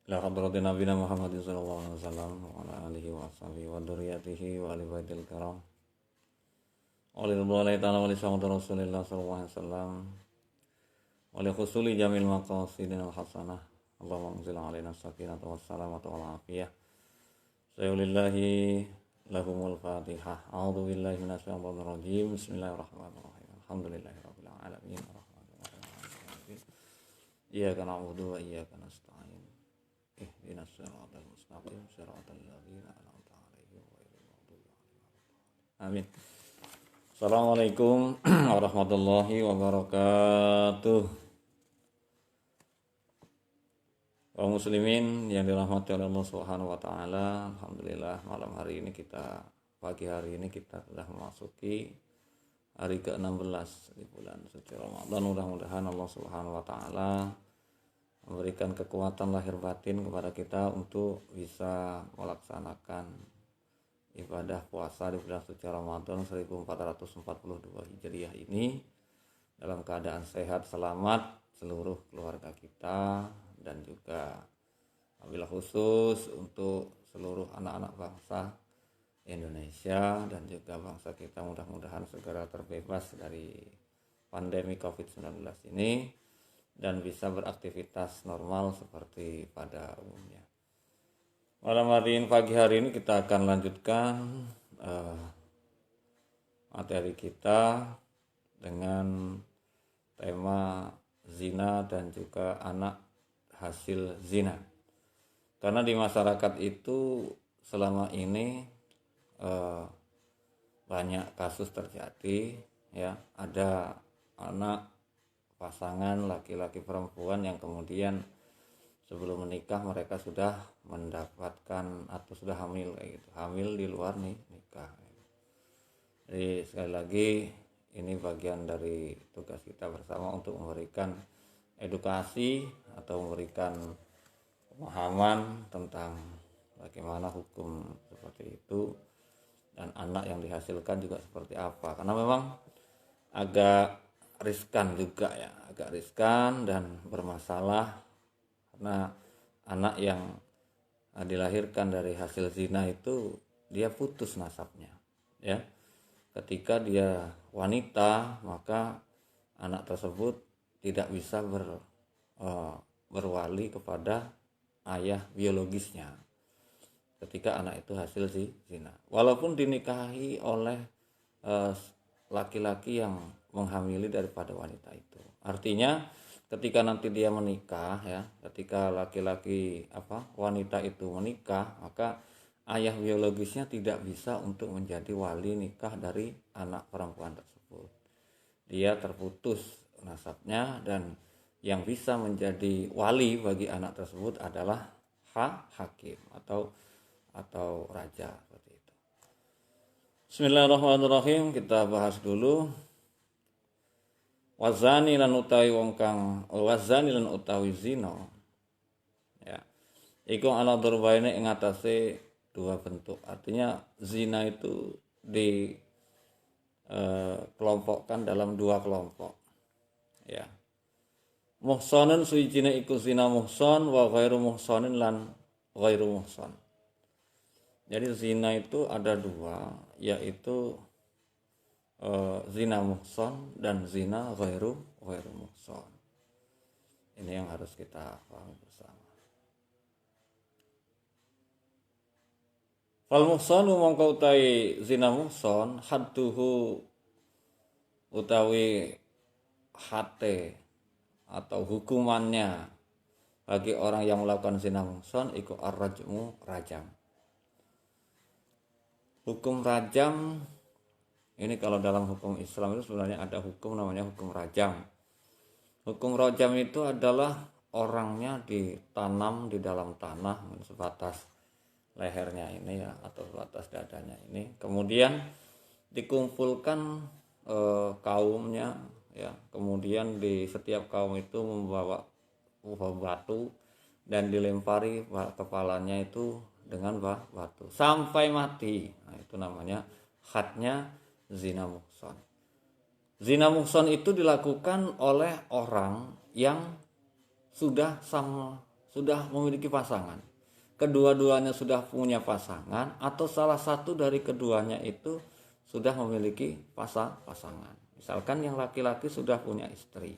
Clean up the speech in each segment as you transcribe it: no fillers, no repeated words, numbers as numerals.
ila hadratin nabiyina Muhammadin sallallahu alaihi wasallam wa ala alihi wa sahbihi wa dzurriyyatihi wa ali baitil karam. Wa lillahi ta'ala wa li sayyidina Rasulillah sallallahu alaihi wasallam wa li husuli jamil maqasidil hasanah. Allahumma anzil alaina sakinata was salamata wal afiyah. Sayulillahi lahumul fatihah. A'udzu billahi minasy syaithanir rajim. Bismillahirrahmanirrahim. Alhamdulillahirabbil alamin. Arrahmanirrahim. Iyyaka na'budu wa iyyaka nasta'in. Ihdinas siratal mustaqim, siratal ladzina an'amta 'alaihim ghairil maghdubi 'alaihim. Amin. Assalamualaikum warahmatullahi wabarakatuh. Kaum muslimin yang dirahmati oleh Allah Subhanahu wa taala, alhamdulillah pagi hari ini kita sudah memasuki hari ke-16 di bulan suci Ramadan. Mudah-mudahan Allah Subhanahu wa taala memberikan kekuatan lahir batin kepada kita untuk bisa melaksanakan ibadah puasa di bulan suci Ramadan 1442 Hijriah ini dalam keadaan sehat selamat seluruh keluarga kita, dan juga wabil khusus untuk seluruh anak-anak bangsa Indonesia dan juga bangsa kita, mudah-mudahan segera terbebas dari pandemi COVID-19 ini dan bisa beraktivitas normal seperti pada umumnya. Pagi hari ini kita akan lanjutkan materi kita dengan tema zina dan juga anak hasil zina. Karena di masyarakat itu selama ini banyak kasus terjadi, ya, ada anak pasangan laki-laki perempuan yang kemudian sebelum menikah mereka sudah mendapatkan atau sudah hamil kayak gitu, hamil di luar nikah. Jadi sekali lagi ini bagian dari tugas kita bersama untuk memberikan edukasi atau memberikan pemahaman tentang bagaimana hukum seperti itu dan anak yang dihasilkan juga seperti apa, karena memang agak riskan juga ya, agak riskan dan bermasalah karena anak yang dilahirkan dari hasil zina itu dia putus nasabnya, ya. Ketika dia wanita maka anak tersebut tidak bisa berwali kepada ayah biologisnya ketika anak itu hasil zina, walaupun dinikahi oleh laki-laki yang menghamili daripada wanita itu. Artinya ketika nanti dia menikah, ya, ketika wanita itu menikah, maka ayah biologisnya tidak bisa untuk menjadi wali nikah dari anak perempuan tersebut. Dia terputus nasabnya, dan yang bisa menjadi wali bagi anak tersebut adalah hakim atau raja seperti itu. Bismillahirrahmanirrahim. Kita bahas dulu wazani lan utawi zina, ya, iku ala durbaine ing atase dua bentuk. Artinya zina itu kelompokkan dalam dua kelompok, ya. Muhsanun suwijine iku zina muhsan, wa ghairu muhsanin lan ghairu muhsan. Jadi zina itu ada dua, yaitu zina muhsan dan zina ghairu muhsan. Ini yang harus kita pahami bersama. Fal muhsanu mongko utawi zina muhsan hadduhu utawi hate atau hukumannya bagi orang yang melakukan zina muhsan iku ar-rajmu, rajam. Hukum rajam ini kalau dalam hukum Islam itu sebenarnya ada hukum namanya hukum rajam. Hukum rajam itu adalah orangnya ditanam di dalam tanah sebatas lehernya ini, ya, atau sebatas dadanya ini, kemudian dikumpulkan kaumnya, ya, kemudian di setiap kaum itu membawa batu dan dilempari kepalanya itu dengan batu sampai mati. Nah, itu namanya hadnya zina muhsan. Zina muhsan itu dilakukan oleh orang yang sudah sudah memiliki pasangan, kedua-duanya sudah punya pasangan, atau salah satu dari keduanya itu sudah memiliki pasangan. Misalkan yang laki-laki sudah punya istri,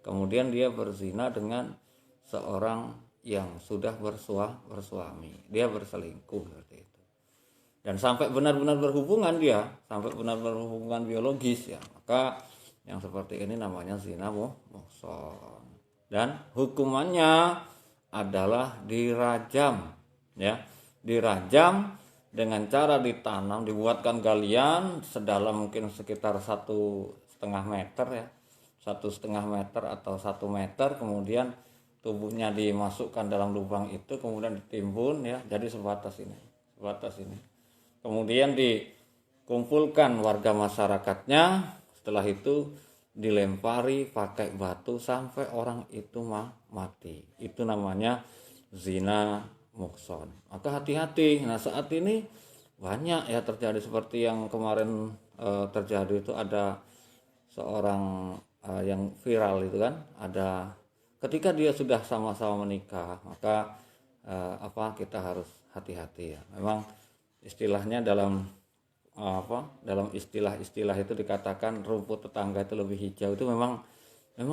kemudian dia berzina dengan seorang yang sudah bersuami, dia berselingkuh seperti itu. Dan sampai benar-benar berhubungan biologis ya, maka yang seperti ini namanya zina muhsan. Dan hukumannya adalah dirajam ya, dirajam dengan cara ditanam, dibuatkan galian sedalam mungkin sekitar 1,5 meter ya, 1,5 meter atau 1 meter, kemudian tubuhnya dimasukkan dalam lubang itu, kemudian ditimbun ya, jadi sebatas ini, kemudian dikumpulkan warga masyarakatnya, setelah itu dilempari pakai batu sampai orang itu mati. Itu namanya zina muhsan. Maka hati-hati. Nah, saat ini banyak ya terjadi seperti yang kemarin terjadi itu, ada seorang yang viral itu kan, ada ketika dia sudah sama-sama menikah, maka kita harus hati-hati ya. Memang istilahnya dalam istilah itu dikatakan rumput tetangga itu lebih hijau. Itu memang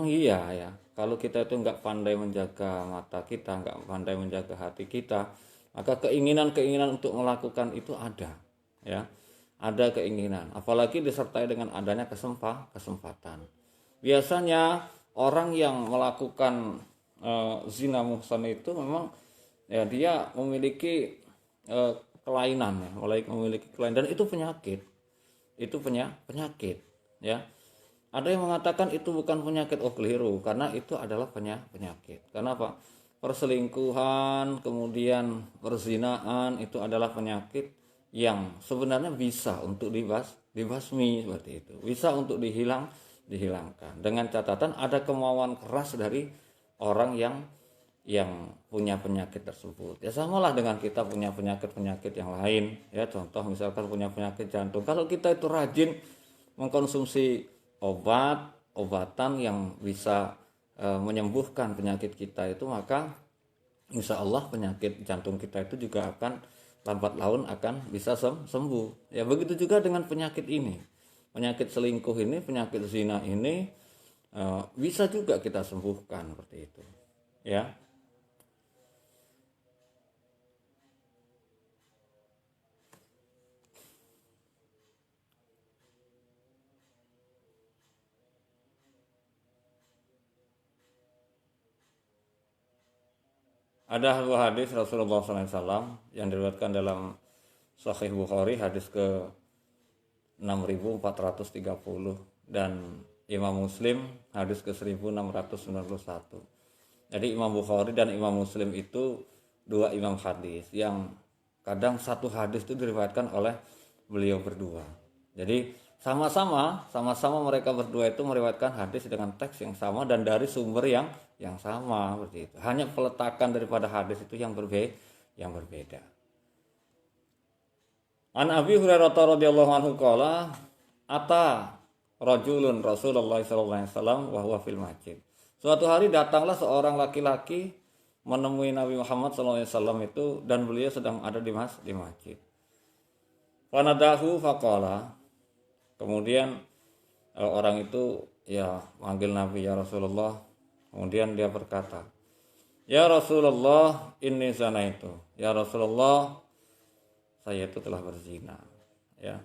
iya ya. Kalau kita itu nggak pandai menjaga mata kita, nggak pandai menjaga hati kita, maka keinginan untuk melakukan itu ada ya, ada keinginan, apalagi disertai dengan adanya kesempatan. Biasanya orang yang melakukan zina muhsan itu memang ya dia memiliki kelainan ya, memiliki kelainan, dan itu penyakit. Ya. Ada yang mengatakan itu bukan penyakit, keliru, karena itu adalah penyakit. Karena apa? Perselingkuhan, kemudian perzinaan itu adalah penyakit yang sebenarnya bisa untuk dibasmi seperti itu. Bisa untuk dihilangkan. Dengan catatan ada kemauan keras dari orang yang punya penyakit tersebut. Ya samalah dengan kita punya penyakit yang lain ya, contoh misalkan punya penyakit jantung. Kalau kita itu rajin mengkonsumsi obatan yang bisa menyembuhkan penyakit kita itu, maka insya Allah penyakit jantung kita itu juga akan lambat laun akan bisa sembuh. Ya begitu juga dengan penyakit ini, penyakit selingkuh ini, penyakit zina ini bisa juga kita sembuhkan seperti itu ya. Ada sebuah hadis Rasulullah SAW yang diriwayatkan dalam Sahih Bukhari, hadis ke 6430, dan Imam Muslim hadis ke 1691. Jadi Imam Bukhari dan Imam Muslim itu dua imam hadis yang kadang satu hadis itu diriwayatkan oleh beliau berdua. Jadi sama-sama mereka berdua itu meriwayatkan hadis dengan teks yang sama dan dari sumber yang sama seperti itu. Hanya peletakan daripada hadis itu yang berbeda. An Abi Hurairah radhiyallahu anhu qala ata rajulun Rasulullah sallallahu alaihi wasallam wa huwa fil masjid. Suatu hari datanglah seorang laki-laki menemui Nabi Muhammad sallallahu alaihi wasallam itu, dan beliau sedang ada di masjid. Fanadahu faqala, kemudian orang itu ya manggil Nabi, ya Rasulullah. Kemudian dia berkata, ya Rasulullah inni zanaitu, ya Rasulullah saya itu telah berzina ya.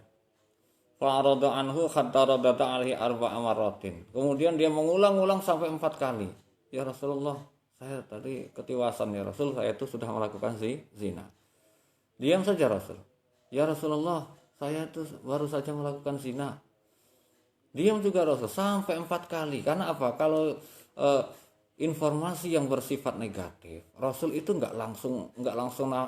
Fa'arada anhu hatta radata alaihi arba'a marratin. Kemudian dia mengulang-ulang sampai 4 kali. Ya Rasulullah, saya tadi ketiwasan ya Rasul, saya itu sudah melakukan zina. Diam saja Rasul. Ya Rasulullah, saya itu baru saja melakukan zina. Diam juga Rasul sampai 4 kali. Karena apa? Kalau informasi yang bersifat negatif, Rasul itu nggak langsung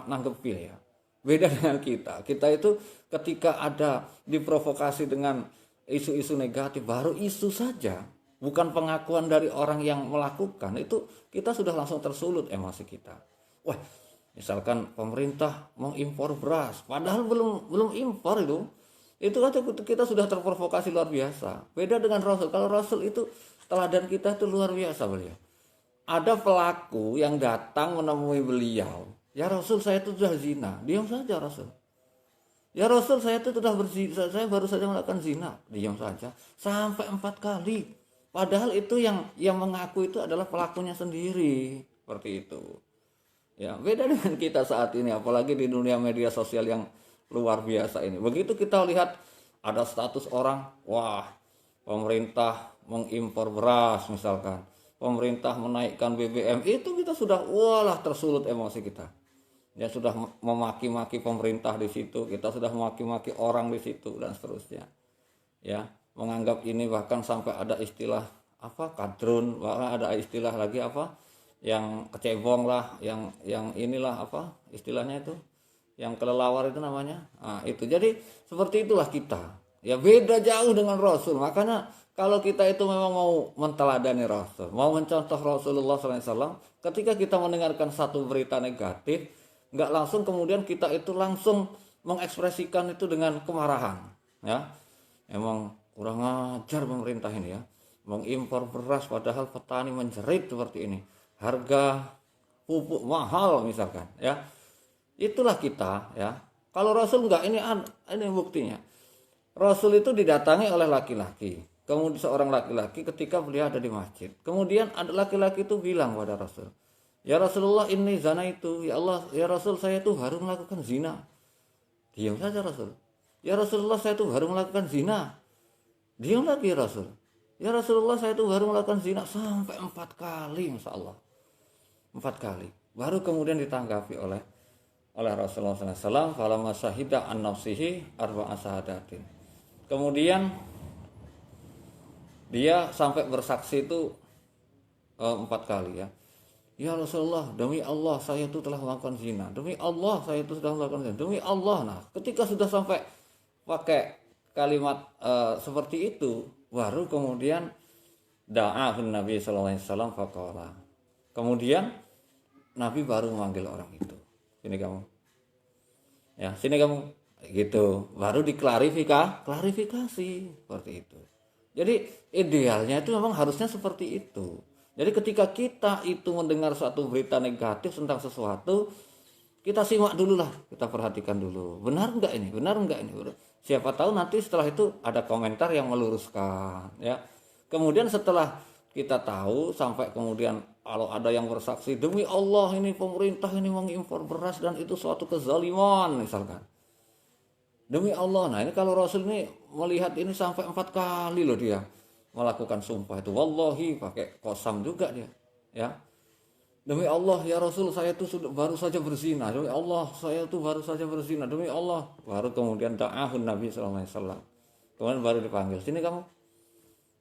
nanggepin ya. Beda dengan kita itu ketika ada diprovokasi dengan isu-isu negatif, baru isu saja, bukan pengakuan dari orang yang melakukan, itu kita sudah langsung tersulut emosi kita. Wah, misalkan pemerintah mau impor beras, padahal belum impor itu kan kita sudah terprovokasi luar biasa. Beda dengan Rasul. Kalau Rasul itu teladan kita itu luar biasa beliau. ada pelaku yang datang menemui beliau. Ya Rasul, saya itu sudah zina. Diam saja Rasul. Ya Rasul, saya itu sudah berzina, saya baru saja melakukan zina. Diam saja. Sampai 4 kali. Padahal itu yang mengaku itu adalah pelakunya sendiri. Seperti itu. Ya, beda dengan kita saat ini, apalagi di dunia media sosial yang luar biasa ini. Begitu kita lihat ada status orang, wah, pemerintah mengimpor beras misalkan, pemerintah menaikkan BBM, itu kita sudah walah tersulut emosi kita. Ya sudah memaki-maki pemerintah di situ, kita sudah memaki-maki orang di situ dan seterusnya. Ya, menganggap ini bahkan sampai ada istilah apa kadrun, bahkan ada istilah lagi apa yang kecebong lah, yang inilah apa istilahnya itu, yang kelelawar itu namanya. Nah, itu jadi seperti itulah kita. Ya beda jauh dengan Rasul. Makanya kalau kita itu memang mau menteladani Rasul, mau mencontoh Rasulullah SAW, ketika kita mendengarkan satu berita negatif, nggak langsung kemudian kita itu langsung mengekspresikan itu dengan kemarahan. Ya, emang kurang ajar pemerintah ini ya, mengimpor beras padahal petani menjerit seperti ini. Harga pupuk mahal misalkan, ya. Itulah kita, ya. Kalau Rasul enggak, ini buktinya. Rasul itu didatangi oleh laki-laki. Kemudian seorang laki-laki ketika beliau ada di masjid. Kemudian ada laki-laki itu bilang pada Rasul, "Ya Rasulullah, ini zina itu. Ya Allah, ya Rasul, saya itu baru melakukan zina." Diam saja Rasul. "Ya Rasulullah, saya itu baru melakukan zina." Diam lagi Rasul. "Ya Rasulullah, saya itu baru melakukan zina." Sampai 4 kali, Masya Allah. 4 kali. Baru kemudian ditanggapi oleh Rasulullah SAW. Falamma syahida an nafsihi arba'a syahadatin. Kemudian dia sampai bersaksi itu 4 kali ya. "Ya Rasulullah, demi Allah saya itu telah melakukan zina. Demi Allah saya itu sudah melakukan zina. Demi Allah." Nah, ketika sudah sampai pakai kalimat seperti itu, baru kemudian da'ahun Nabi sallallahu alaihi wasallam faqala. Kemudian Nabi baru memanggil orang itu. "Sini kamu." Ya, "sini kamu." Gitu. Baru klarifikasi seperti itu. Jadi idealnya itu memang harusnya seperti itu. Jadi ketika kita itu mendengar suatu berita negatif tentang sesuatu, kita simak dulu lah, kita perhatikan dulu. Benar enggak ini? Benar enggak ini? Siapa tahu nanti setelah itu ada komentar yang meluruskan, ya. Kemudian setelah kita tahu sampai kemudian kalau ada yang bersaksi, "Demi Allah ini pemerintah ini mengimpor beras dan itu suatu kezaliman," misalkan. Demi Allah. Nah, ini kalau Rasul ini melihat ini sampai 4 kali loh dia melakukan sumpah itu. Wallahi, pakai qasam juga dia, ya. "Demi Allah ya Rasul, saya itu baru saja berzina. Demi Allah saya itu baru saja berzina. Demi Allah." Baru kemudian da'ahun Nabi sallallahu alaihi wasallam. Kemudian baru dipanggil, "Sini kamu."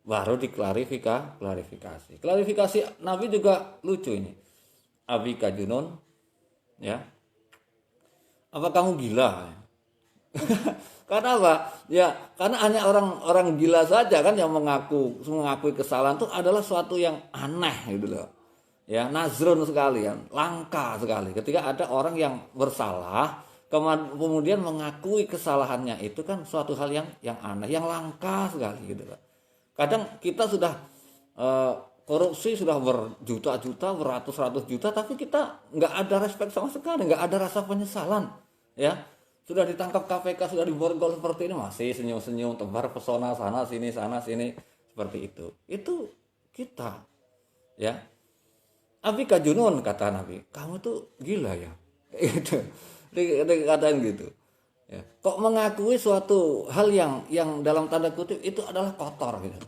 Baru klarifikasi. Klarifikasi Nabi juga lucu ini. "Abika junun?" Ya. "Apa kamu gila?" Karena apa? Ya, karena hanya orang gila saja kan yang mengakui kesalahan itu adalah suatu yang aneh gitu loh. Ya, nazrun sekali ya, langka sekali. Ketika ada orang yang bersalah kemudian mengakui kesalahannya, itu kan suatu hal yang aneh, yang langka sekali gitu loh. Kadang kita sudah korupsi sudah berjuta-juta, beratus-ratus juta, tapi kita nggak ada respect sama sekali, nggak ada rasa penyesalan, ya. Sudah ditangkap KPK, sudah diborgol seperti ini, masih senyum-senyum, tebar pesona sana sini seperti itu. Itu kita, ya. "Abika junun," kata Nabi, "kamu tuh gila ya." Itu dikatain gitu. Ya. Kok mengakui suatu hal yang dalam tanda kutip itu adalah kotor gitu.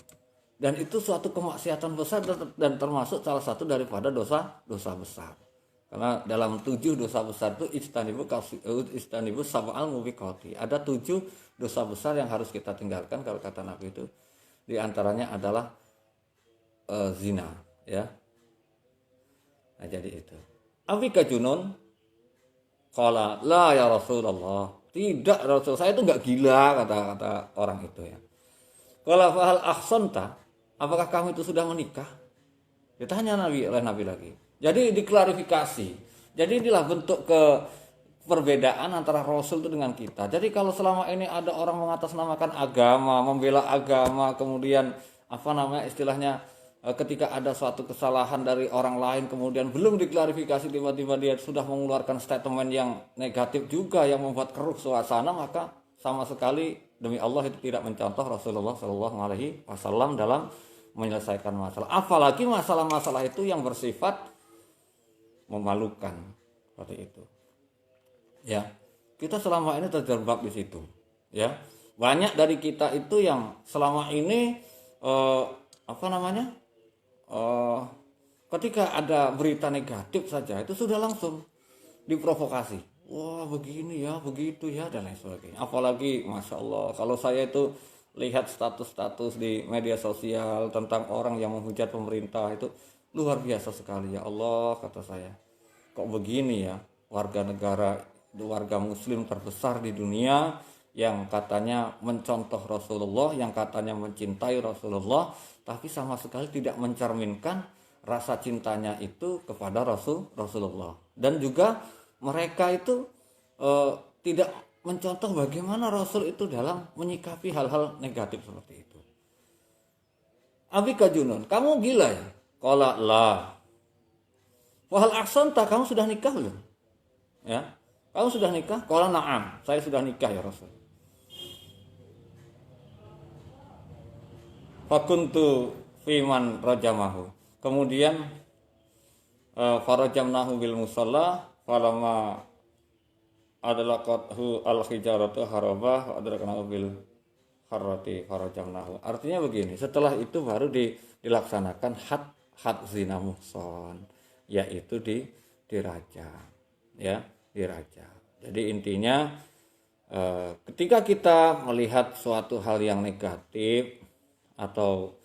Dan itu suatu kemaksiatan besar dan termasuk salah satu daripada dosa besar. Karena dalam 7 dosa besar itu istanibu sab'al mubiqati. Ada 7 dosa besar yang harus kita tinggalkan kalau kata Nabi itu. Di antaranya adalah zina, ya. Nah, jadi itu. "Abika junun?" Qala la ya Rasulullah. "Tidak Rasul, saya itu enggak gila," kata orang itu ya. "Qala fa hal ahsanta?" "Apakah kamu itu sudah menikah?" Ditanya oleh Nabi lagi. Jadi diklarifikasi. Jadi inilah bentuk perbedaan antara Rasul itu dengan kita. Jadi kalau selama ini ada orang mengatasnamakan agama, membela agama, kemudian istilahnya ketika ada suatu kesalahan dari orang lain kemudian belum diklarifikasi tiba-tiba dia sudah mengeluarkan statement yang negatif juga yang membuat keruh suasana, maka sama sekali demi Allah itu tidak mencontoh Rasulullah Shallallahu Alaihi Wasallam dalam menyelesaikan masalah. Apalagi masalah-masalah itu yang bersifat memalukan seperti itu. Ya, kita selama ini terjebak di situ. Ya, banyak dari kita itu yang selama ini ketika ada berita negatif saja itu sudah langsung diprovokasi. Wah begini ya, begitu ya, dan lain sebagainya. Apalagi Masya Allah, kalau saya itu lihat status-status di media sosial tentang orang yang menghujat pemerintah itu luar biasa sekali. Ya Allah, kata saya, kok begini ya, warga muslim terbesar di dunia yang katanya mencontoh Rasulullah, yang katanya mencintai Rasulullah, tapi sama sekali tidak mencerminkan rasa cintanya itu kepada Rasulullah. Dan juga mereka itu tidak mencontoh bagaimana Rasul itu dalam menyikapi hal-hal negatif seperti itu. Abika Junun, kamu gila ya? Qala la. Wahal ahsanta, kamu sudah nikah belum? Ya, kamu sudah nikah? Qala na'am, saya sudah nikah ya Rasul. Fakuntu fiman rajamahu. Kemudian farajamnahu bil musalla falama adalah qathu al hijaratu harabah adraknahu bil harrati farajamnahu. Artinya begini, setelah itu baru dilaksanakan had zina muhson, yaitu dirajam, ya, dirajam. Jadi intinya ketika kita melihat suatu hal yang negatif atau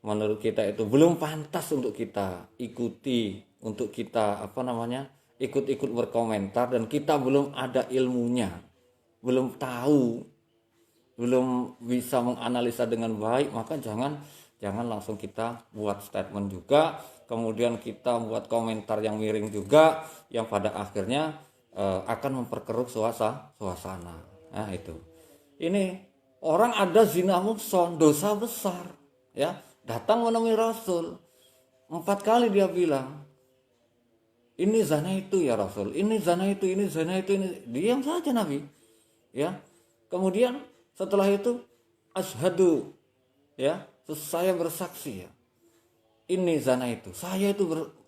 menurut kita itu belum pantas untuk kita ikuti, untuk kita ikut-ikut berkomentar, dan kita belum ada ilmunya, belum tahu, belum bisa menganalisa dengan baik, maka jangan langsung kita buat statement juga, kemudian kita buat komentar yang miring juga, yang pada akhirnya akan memperkeruh suasana. Nah itu, ini orang ada zina muhson, dosa besar, ya, datang menemui Rasul 4 kali dia bilang, ini zina itu ya Rasul, ini zina itu, ini zina itu, ini. Diam saja Nabi, ya. Kemudian setelah itu asyhadu, ya, saya bersaksi ya, ini zina itu, saya itu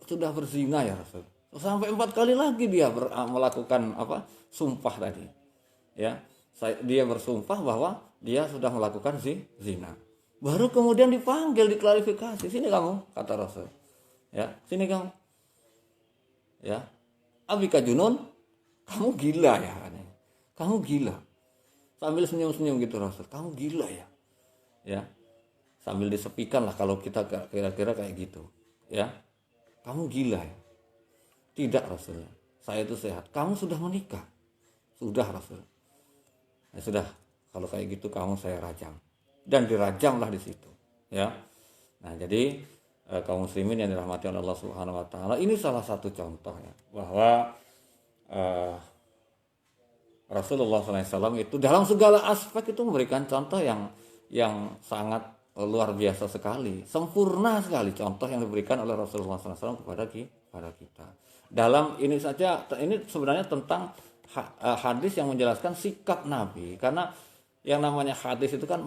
sudah berzina ya Rasul. Sampai 4 kali lagi dia melakukan sumpah tadi, ya. Dia bersumpah bahwa dia sudah melakukan zina. Baru kemudian dipanggil, diklarifikasi, sini kamu, kata Rasul, ya, sini kamu, ya, Abika Junun, kamu gila ya, kamu gila, sambil senyum-senyum gitu Rasul, kamu gila ya, ya, sambil disepikan lah kalau kita kira-kira kayak gitu, ya, kamu gila ya. Tidak Rasul, saya itu sehat. Kamu sudah menikah? Sudah Rasul. Ya sudah, kalau kayak gitu kamu saya rajam, dan dirajamlah di situ, ya. Nah jadi kaum muslimin yang dirahmati oleh Allah Subhanahu Wa Taala, ini salah satu contoh ya, bahwa Rasulullah SAW itu dalam segala aspek itu memberikan contoh yang sangat luar biasa sekali, sempurna sekali contoh yang diberikan oleh Rasulullah SAW kepada kita. Dalam ini saja, ini sebenarnya tentang hadis yang menjelaskan sikap Nabi, karena yang namanya hadis itu kan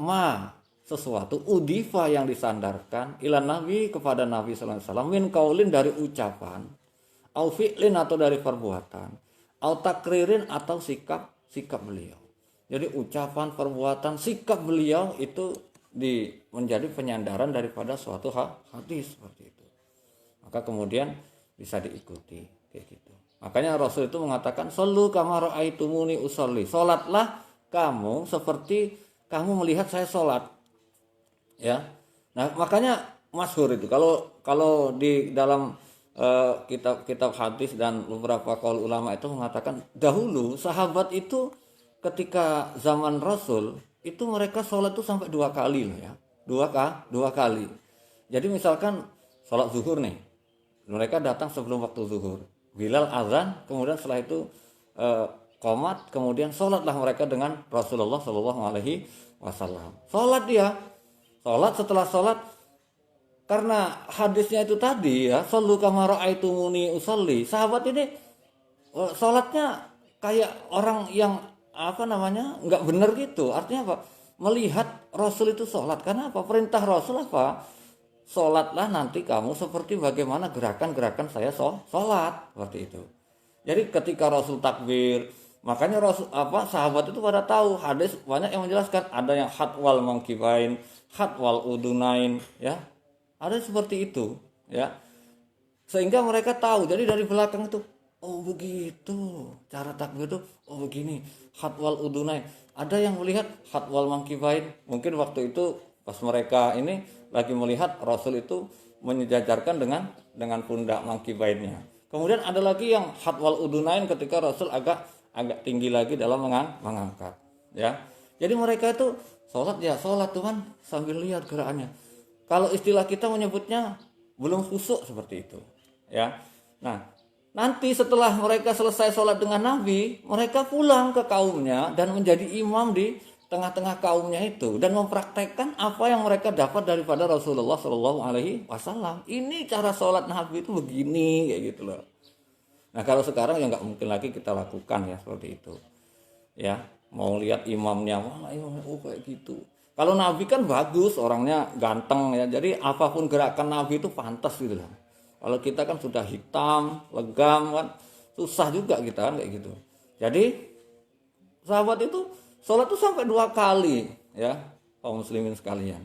sesuatu udifa yang disandarkan ilan Nabi kepada Nabi sallallahu alaihi wasallam min qaulin dari ucapan, au fi'lin atau dari perbuatan, au takririn atau sikap beliau. Jadi ucapan, perbuatan, sikap beliau itu menjadi penyandaran daripada suatu hadis seperti itu. Maka kemudian bisa diikuti kayak gitu. Makanya Rasul itu mengatakan, "Shallu kama ra'aitumuni usolli." Salatlah kamu seperti kamu melihat saya salat. Ya. Nah, makanya masyhur itu. Kalau di dalam kitab hadis dan beberapa qaul ulama itu mengatakan, dahulu sahabat itu ketika zaman Rasul itu mereka sholat itu sampai 2 kali loh ya. 2 kali. Jadi misalkan sholat zuhur nih, mereka datang sebelum waktu zuhur, Bilal azan, kemudian setelah itu qomat, kemudian sholatlah mereka dengan Rasulullah Shallallahu Alaihi Wasallam. Sholat dia, sholat, setelah sholat karena hadisnya itu tadi ya, sallu kama ra'aitumuni usolli. Sahabat ini sholatnya kayak orang yang nggak benar gitu. Artinya apa? Melihat Rasul itu sholat. Karena apa? Perintah Rasul apa? Sholatlah nanti kamu seperti bagaimana gerakan-gerakan saya sholat, seperti itu. Jadi ketika Rasul takbir, makanya sahabat itu pada tahu hadis banyak yang menjelaskan, ada yang hatwal mangkibain, hatwal udunain, ya. Ada seperti itu, ya. Sehingga mereka tahu. Jadi dari belakang itu, oh begitu cara takbir itu, oh begini, hatwal udunain. Ada yang melihat hatwal mangkibain, mungkin waktu itu pas mereka ini lagi melihat Rasul itu menyejajarkan dengan pundak mangkibainnya. Kemudian ada lagi yang hatwal udunain ketika Rasul agak tinggi lagi dalam mengangkat, ya. Jadi mereka itu sholat Tuhan sambil lihat gerakannya. Kalau istilah kita menyebutnya belum khusyuk seperti itu, ya. Nah, nanti setelah mereka selesai sholat dengan Nabi, mereka pulang ke kaumnya dan menjadi imam di tengah-tengah kaumnya itu dan mempraktekkan apa yang mereka dapat daripada Rasulullah Shallallahu Alaihi Wasallam. Ini cara sholat Nabi itu begini, kayak gitu loh. Nah kalau sekarang ya nggak mungkin lagi kita lakukan ya seperti itu. Ya mau lihat imamnya, wah imamnya kayak gitu. Kalau Nabi kan bagus, orangnya ganteng ya. Jadi apapun gerakan Nabi itu pantas gitu loh. Kalau kita kan sudah hitam, legam kan, susah juga kita kan kayak gitu. Jadi sahabat itu sholat itu sampai 2 kali ya, kaum muslimin sekalian.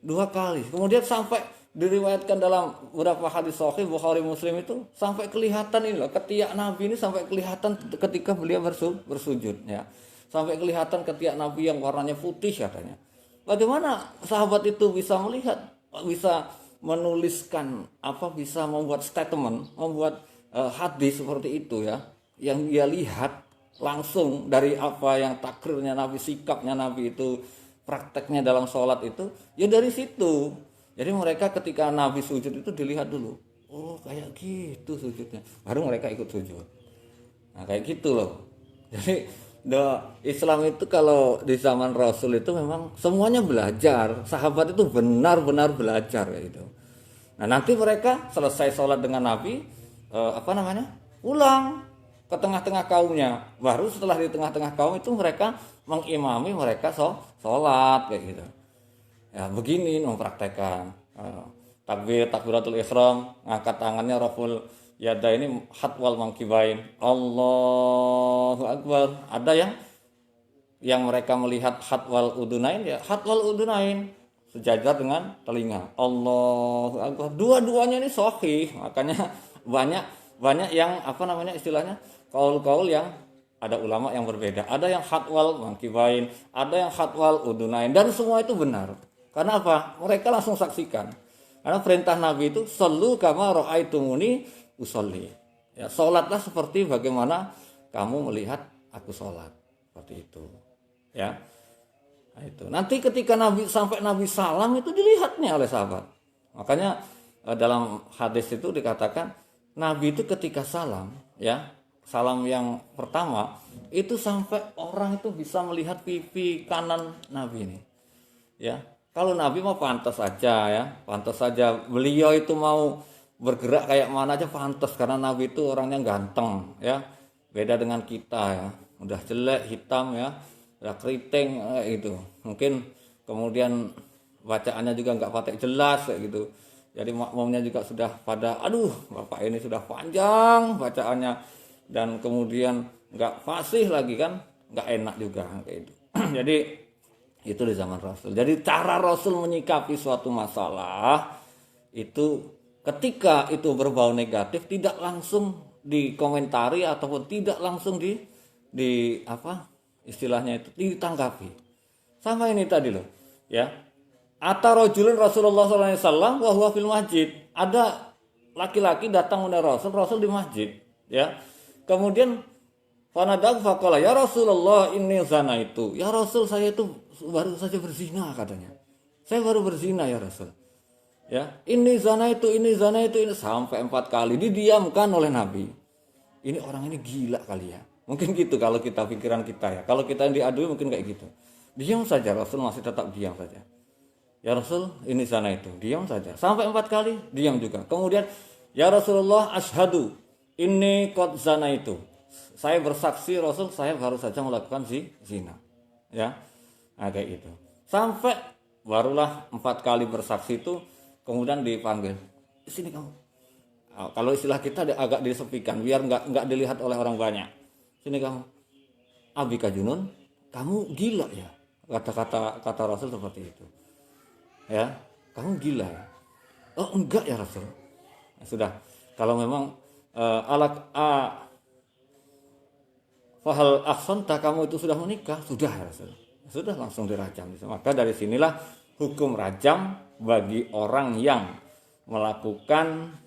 2 kali. Kemudian sampai diriwayatkan dalam beberapa hadis sahih Bukhari Muslim itu sampai kelihatan ini loh, ketiak Nabi ini sampai kelihatan ketika beliau bersujud ya. Sampai kelihatan ketiak Nabi yang warnanya putih katanya. Bagaimana sahabat itu bisa melihat, bisa menuliskan bisa membuat statement, membuat hadis seperti itu ya, yang dia lihat langsung dari apa yang takrirnya Nabi, sikapnya Nabi itu, prakteknya dalam sholat itu, ya dari situ. Jadi mereka ketika Nabi sujud itu dilihat dulu, oh kayak gitu sujudnya, baru mereka ikut sujud. Nah kayak gitu loh. Jadi Islam itu kalau di zaman Rasul itu memang semuanya belajar, sahabat itu benar-benar belajar kayak gitu. Nah nanti mereka selesai sholat dengan Nabi, pulang ke tengah-tengah kaumnya. Baru setelah di tengah-tengah kaum itu mereka mengimami mereka sholat kayak gitu. Ya begini mempraktekkan takbiratul ihram, ngangkat tangannya raful yada ini hatwal mangkibain, Allahu akbar. Ada yang mereka melihat hatwal udunain, ya hatwal udunain sejajar dengan telinga, Allahu akbar. Dua-duanya ini sahih. Makanya banyak yang istilahnya kaul-kaul yang ada ulama yang berbeda. Ada yang hatwal mangkibain, ada yang hatwal udunain, dan semua itu benar. Karena apa? Mereka langsung saksikan. Karena perintah Nabi itu sallu kama ra'aitumuni usolli. Ya, salatlah seperti bagaimana kamu melihat aku salat. Seperti itu. Ya. Nah, itu. Nanti ketika Nabi salam itu dilihatnya oleh sahabat. Makanya dalam hadis itu dikatakan Nabi itu ketika salam, ya, salam yang pertama itu sampai orang itu bisa melihat pipi kanan Nabi ini. Ya, kalau Nabi mau pantas saja beliau itu mau bergerak kayak mana aja pantas karena Nabi itu orangnya ganteng, ya. Beda dengan kita ya, udah jelek, hitam ya, udah keriting gitu. Mungkin kemudian bacaannya juga nggak patek jelas kayak gitu. Jadi makmumnya juga sudah pada, aduh bapak ini sudah panjang bacaannya, dan kemudian nggak fasih lagi kan, nggak enak juga kayak itu. Jadi itu di zaman Rasul. Jadi cara Rasul menyikapi suatu masalah itu ketika itu berbau negatif tidak langsung dikomentari ataupun tidak langsung istilahnya itu ditanggapi. Sama ini tadi loh, ya. Atarojulun Rasulullah SAW wa huwa fil masjid. Ada laki-laki datang kepada Rasul di masjid, ya. Kemudian fanadak faqala ya Rasulullah inni zana itu. Ya Rasul, saya itu baru saja berzina katanya. Saya baru berzina ya Rasul. Ya, ini zana itu sampai 4 kali didiamkan oleh Nabi. Ini orang ini gila kali ya. Mungkin gitu kalau kita pikiran kita ya. Kalau kita yang diadui mungkin kayak gitu. Diam saja, Rasul masih tetap diam saja. Ya Rasul, ini sana itu. Diam saja. Sampai 4 kali, diam juga. Kemudian, ya Rasulullah, ashadu, ini qad zana itu. Saya bersaksi Rasul, saya baru saja melakukan zina. Ya, nah, kayak gitu. Sampai barulah 4 kali bersaksi itu, kemudian dipanggil. Sini kamu. Nah, kalau istilah kita agak disepikan, biar nggak dilihat oleh orang banyak. Sini kamu. Abika junun, kamu gila ya. Kata Rasul seperti itu. Ya, kamu gila ya. Oh enggak ya Rasul. Nah, sudah. Kalau memang fahal ahsanta, kamu itu sudah menikah, sudah ya Rasul. Sudah langsung dirajam. Maka dari sinilah hukum rajam bagi orang yang melakukan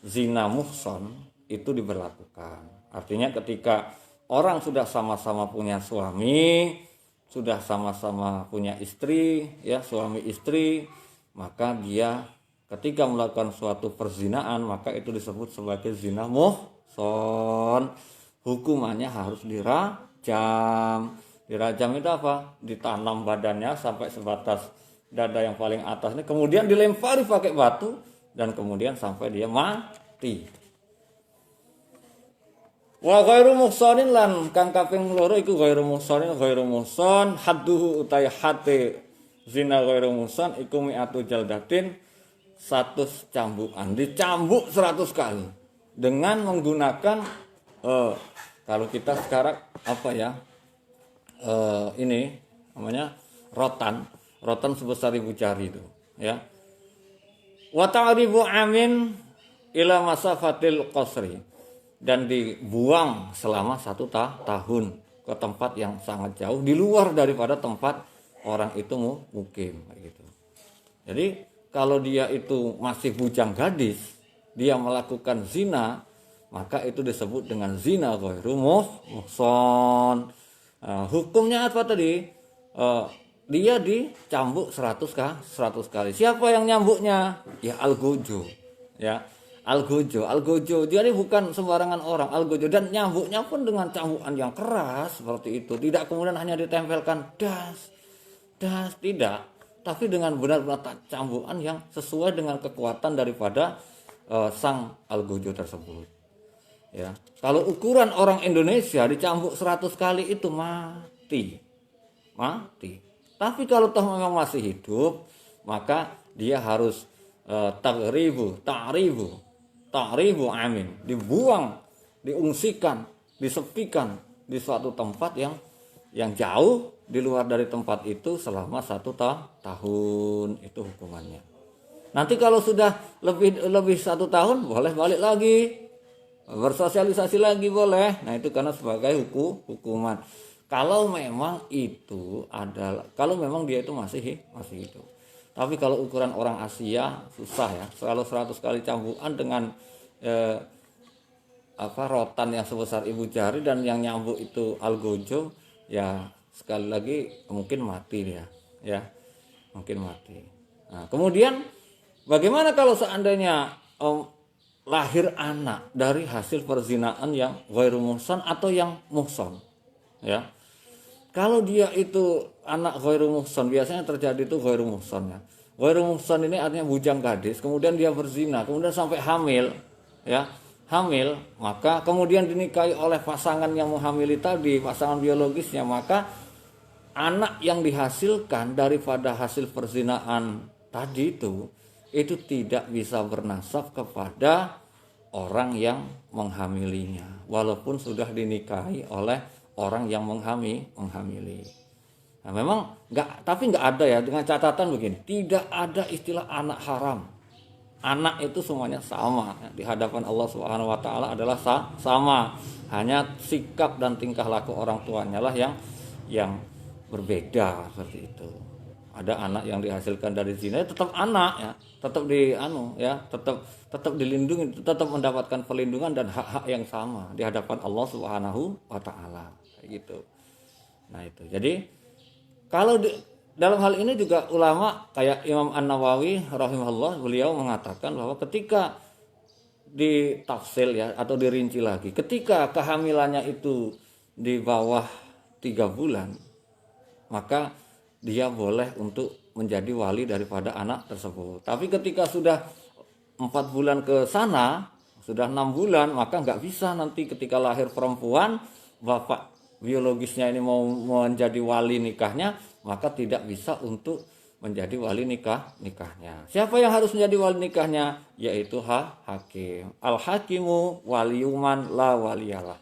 zina muhson itu diberlakukan. Artinya ketika orang sudah sama-sama punya suami, sudah sama-sama punya istri, ya suami istri, maka dia ketika melakukan suatu perzinaan maka itu disebut sebagai zina muhson. Hukumannya harus dirajam. Dirajam itu apa? Ditanam badannya sampai sebatas dada yang paling atas ini, kemudian dilempari pakai batu dan kemudian sampai dia mati. Wa ghairu muhsanin lan kang kaping loro iku ghairu muhsanin ghairu muhsan hadduhu utai hate zina ghairu muhsan iku mi'atu jaldatin 100 cambukan, dicambuk 100 kali dengan menggunakan kalau kita sekarang apa ya, ini namanya rotan sebesar 1000 jari itu ya. Wa ta'ribu amin ila masafatil qasri, dan dibuang selama 1 tahun ke tempat yang sangat jauh di luar daripada tempat orang itu mukim gitu. Jadi kalau dia itu masih bujang gadis, dia melakukan zina, maka itu disebut dengan zina ghairu muhsan. Hukumnya apa tadi? Dia dicambuk 100 kali. Siapa yang nyambuknya? Ya algojo. Ya, algojo. Jadi bukan sembarangan orang, algojo, dan nyambuknya pun dengan cambukan yang keras seperti itu. Tidak kemudian hanya ditempelkan das, tidak. Tapi dengan benar-benar cambukan yang sesuai dengan kekuatan daripada sang algojo tersebut. Ya, kalau ukuran orang Indonesia dicambuk 100 kali itu mati. Tapi kalau toh memang masih hidup, maka dia harus ta'ribu amin, dibuang, diungsikan, disepikan di suatu tempat yang jauh di luar dari tempat itu selama 1 tahun, itu hukumannya. Nanti kalau sudah lebih 1 tahun boleh balik lagi, bersosialisasi lagi boleh. Nah itu karena sebagai hukuman. Kalau memang dia itu masih hidup. Tapi kalau ukuran orang Asia susah ya. Kalau 100 kali cambukan dengan rotan yang sebesar 1000 jari dan yang nyambuk itu algojo, ya sekali lagi mungkin mati dia, ya mungkin mati. Nah, kemudian bagaimana kalau seandainya lahir anak dari hasil perzinaan yang ghairu muhsan atau yang muhsan, ya? Kalau dia itu anak ghairu muhsan, biasanya terjadi itu ghairu muhsan ya. Ghairu muhsan ini artinya bujang gadis, kemudian dia berzina, kemudian sampai hamil, ya. Hamil, maka kemudian dinikahi oleh pasangan yang menghamili tadi, pasangan biologisnya, maka anak yang dihasilkan daripada hasil perzinaan tadi itu tidak bisa bernasab kepada orang yang menghamilinya, walaupun sudah dinikahi oleh orang yang menghamili. Nah, memang tapi nggak ada ya, dengan catatan begini, tidak ada istilah anak haram. Anak itu semuanya sama di hadapan Allah Subhanahu wa taala adalah sama. Hanya sikap dan tingkah laku orang tuanya lah yang berbeda seperti itu. Ada anak yang dihasilkan dari zina, tetap anak ya, tetap tetap dilindungi, tetap mendapatkan perlindungan dan hak-hak yang sama di hadapan Allah Subhanahu wa taala, kayak gitu. Nah, itu. Jadi kalau dalam hal ini juga ulama kayak Imam An-Nawawi rahimahullah, beliau mengatakan bahwa ketika ditafsil ya atau dirinci lagi, ketika kehamilannya itu di bawah 3 bulan, maka dia boleh untuk menjadi wali daripada anak tersebut. Tapi ketika sudah 4 bulan ke sana, sudah 6 bulan, maka nggak bisa nanti ketika lahir perempuan, bapak biologisnya ini mau menjadi wali nikahnya, maka tidak bisa untuk menjadi wali nikahnya. Siapa yang harus menjadi wali nikahnya? Yaitu hakim. Al-hakimu waliyuman la waliyalah.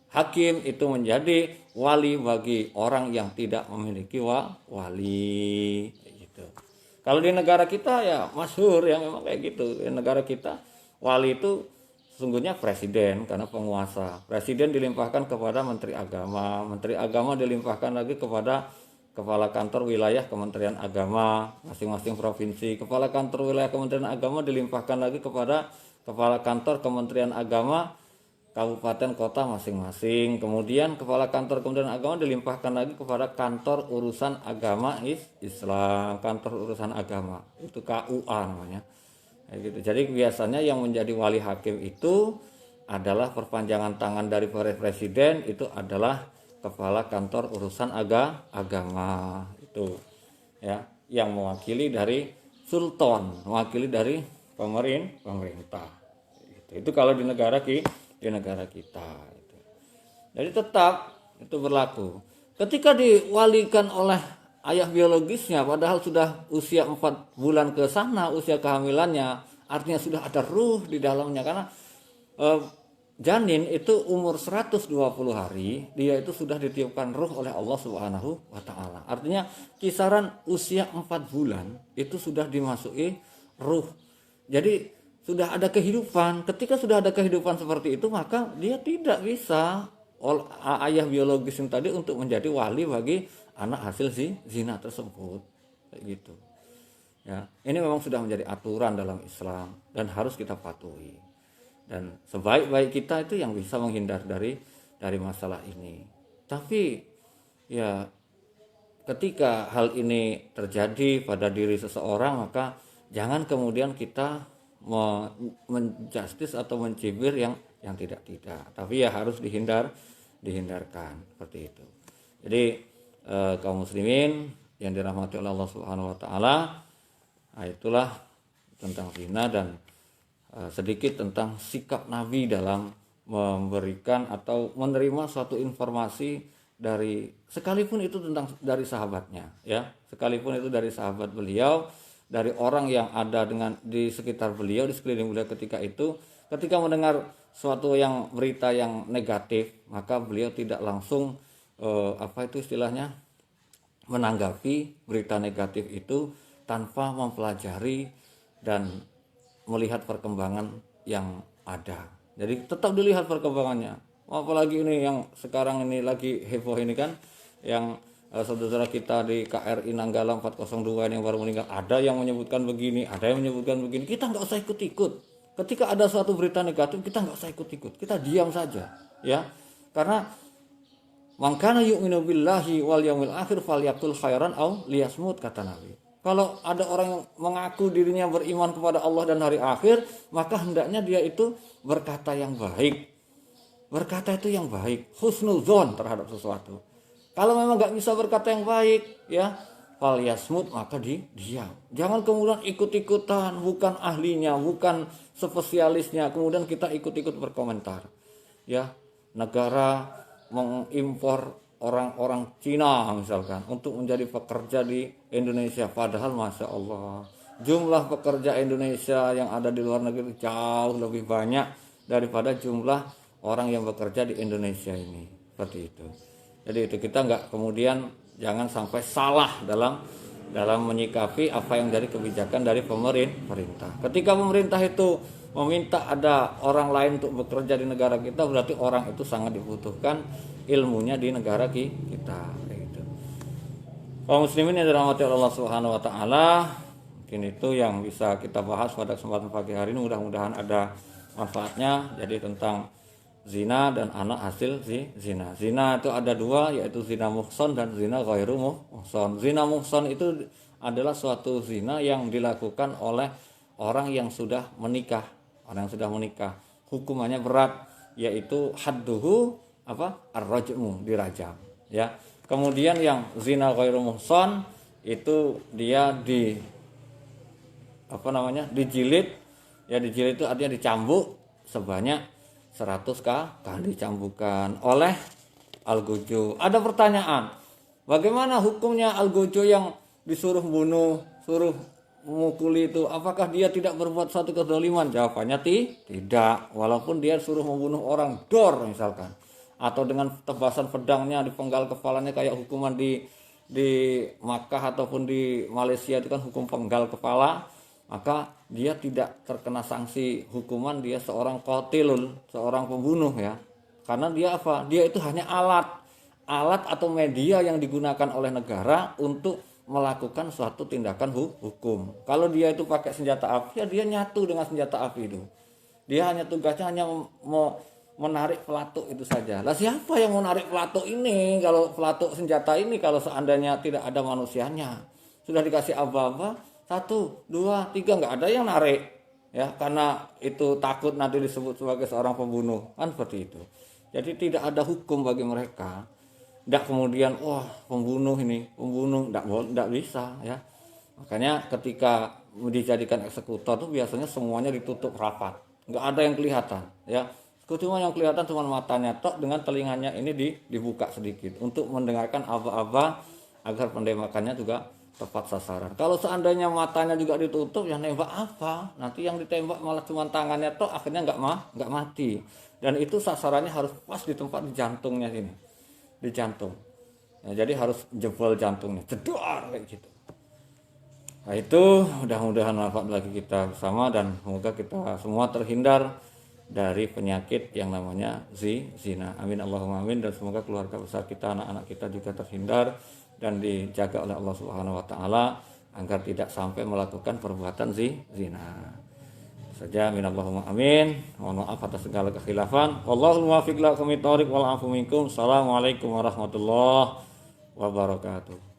Hakim itu menjadi wali bagi orang yang tidak memiliki wali gitu. Kalau di negara kita ya masyhur yang memang kayak gitu. Di negara kita wali itu sesungguhnya presiden karena penguasa. Presiden dilimpahkan kepada menteri agama, menteri agama dilimpahkan lagi kepada kepala kantor wilayah Kementerian Agama masing-masing provinsi. Kepala kantor wilayah Kementerian Agama dilimpahkan lagi kepada kepala kantor Kementerian Agama kabupaten kota masing-masing. Kemudian kepala kantor Kementerian Agama dilimpahkan lagi kepada kantor urusan agama Islam, kantor urusan agama. Itu KUA namanya. Gitu. Jadi biasanya yang menjadi wali hakim itu adalah perpanjangan tangan dari presiden, itu adalah kepala kantor urusan agama itu. Ya, yang mewakili dari sultan, mewakili dari pemerintah. Itu kalau di negara kita itu. Jadi tetap itu berlaku. Ketika diwalikan oleh ayah biologisnya padahal sudah usia 4 bulan ke sana usia kehamilannya, artinya sudah ada ruh di dalamnya karena janin itu umur 120 hari dia itu sudah ditiupkan ruh oleh Allah Subhanahu wa taala. Artinya kisaran usia 4 bulan itu sudah dimasuki ruh. Jadi sudah ada kehidupan. Ketika sudah ada kehidupan seperti itu, maka dia tidak bisa ayah biologis yang tadi untuk menjadi wali bagi anak hasil zina tersebut. Kayak gitu. Ya, ini memang sudah menjadi aturan dalam Islam dan harus kita patuhi. Dan sebaik-baik kita itu yang bisa menghindar dari masalah ini. Tapi ya ketika hal ini terjadi pada diri seseorang, maka jangan kemudian kita menjustis atau mencibir yang tidak, tapi ya harus dihindarkan seperti itu. Jadi kaum muslimin yang dirahmati oleh Allah Subhanahu wa taala, itulah tentang zina dan sedikit tentang sikap Nabi dalam memberikan atau menerima suatu informasi dari, sekalipun itu dari sahabatnya, ya, sekalipun itu dari sahabat beliau, dari orang yang ada di sekitar beliau, di sekeliling beliau ketika itu, ketika mendengar suatu berita yang negatif, maka beliau tidak langsung menanggapi berita negatif itu tanpa mempelajari dan melihat perkembangan yang ada. Jadi tetap dilihat perkembangannya. Apalagi ini yang sekarang ini lagi heboh ini kan, yang saudara kita di KRI Nanggala 402 yang baru meninggal, ada yang menyebutkan begini, ada yang menyebutkan begini. Kita nggak usah ikut-ikut. Ketika ada suatu berita negatif, kita nggak usah ikut-ikut. Kita diam saja, ya. Karena man kana yu'minu billahi wal yaumil akhir falyaqul khairan aw liyasmut, kata Nabi. Kalau ada orang yang mengaku dirinya beriman kepada Allah dan hari akhir, maka hendaknya dia itu berkata yang baik. Berkata itu yang baik, husnuzon terhadap sesuatu. Kalau memang nggak bisa berkata yang baik, ya, fal yasmut, maka diam. Jangan kemudian ikut-ikutan, bukan ahlinya, bukan spesialisnya, kemudian kita ikut-ikut berkomentar. Ya, negara mengimpor orang-orang Cina misalkan untuk menjadi pekerja di Indonesia, padahal masya Allah jumlah pekerja Indonesia yang ada di luar negeri jauh lebih banyak daripada jumlah orang yang bekerja di Indonesia ini. Seperti itu. Jadi itu kita nggak kemudian jangan sampai salah dalam menyikapi apa yang dari kebijakan dari pemerintah. Ketika pemerintah itu meminta ada orang lain untuk bekerja di negara kita, berarti orang itu sangat dibutuhkan ilmunya di negara kita. Gitu. Kaum muslimin yang dirahmati Allah Subhanahu wa taala, mungkin itu yang bisa kita bahas pada kesempatan pagi hari ini. Mudah-mudahan ada manfaatnya. Jadi tentang zina dan anak hasil zina. Zina itu ada dua, yaitu zina muhson dan zina ghairu muhson. Zina muhson itu adalah suatu zina yang dilakukan oleh orang yang sudah menikah. Orang yang sudah menikah, hukumannya berat, yaitu hadduhu ar-rajmu, dirajam. Ya, Kemudian yang zina ghairu muhsan itu dia dijilid. Ya, dijilid itu artinya dicambuk sebanyak 100 kali cambukan oleh Al-Gojo. Ada pertanyaan, bagaimana hukumnya Al-Gojo yang disuruh bunuh, suruh memukuli itu? Apakah dia tidak berbuat suatu kezaliman? Jawabannya tidak. Walaupun dia suruh membunuh orang dor misalkan, atau dengan tebasan pedangnya dipenggal kepalanya kayak hukuman di Makkah ataupun di Malaysia itu kan hukum penggal kepala, maka dia tidak terkena sanksi hukuman dia seorang qatilun, seorang pembunuh ya. Karena dia apa? Dia itu hanya alat atau media yang digunakan oleh negara untuk melakukan suatu tindakan hukum. Kalau dia itu pakai senjata api, ya dia nyatu dengan senjata api itu. Dia hanya tugasnya hanya mau menarik pelatuk itu saja. Lah siapa yang mau narik pelatuk ini? Kalau pelatuk senjata ini kalau seandainya tidak ada manusianya, sudah dikasih aba-aba 1, 2, 3 nggak ada yang narik ya, karena itu takut nanti disebut sebagai seorang pembunuh kan seperti itu. Jadi tidak ada hukum bagi mereka. Tidak kemudian pembunuh tidak bisa ya. Makanya ketika dijadikan eksekutor tuh biasanya semuanya ditutup rapat, nggak ada yang kelihatan ya. Cuma yang kelihatan cuma matanya tok dengan telinganya ini dibuka sedikit untuk mendengarkan aba-aba agar penembakannya juga tepat sasaran. Kalau seandainya matanya juga ditutup, ya nembak apa? Nanti yang ditembak malah cuma tangannya tok, akhirnya nggak mati. Dan itu sasarannya harus pas di tempat di jantungnya sini. Di jantung. Ya, jadi harus jebol jantungnya, jedor kayak gitu. Nah itu mudah-mudahan manfaat bagi kita bersama dan semoga kita semua terhindar dari penyakit yang namanya zina. Amin Allahumma amin. Dan semoga keluarga besar kita, anak-anak kita juga terhindar dan dijaga oleh Allah Subhanahu wa taala agar tidak sampai melakukan perbuatan zina. Saja amin Allahumma amin. Mohon maaf atas segala kekhilafan. Wallahul muwaffiq ila aqwamit thoriq wal afu minkum. Assalamualaikum warahmatullahi wabarakatuh.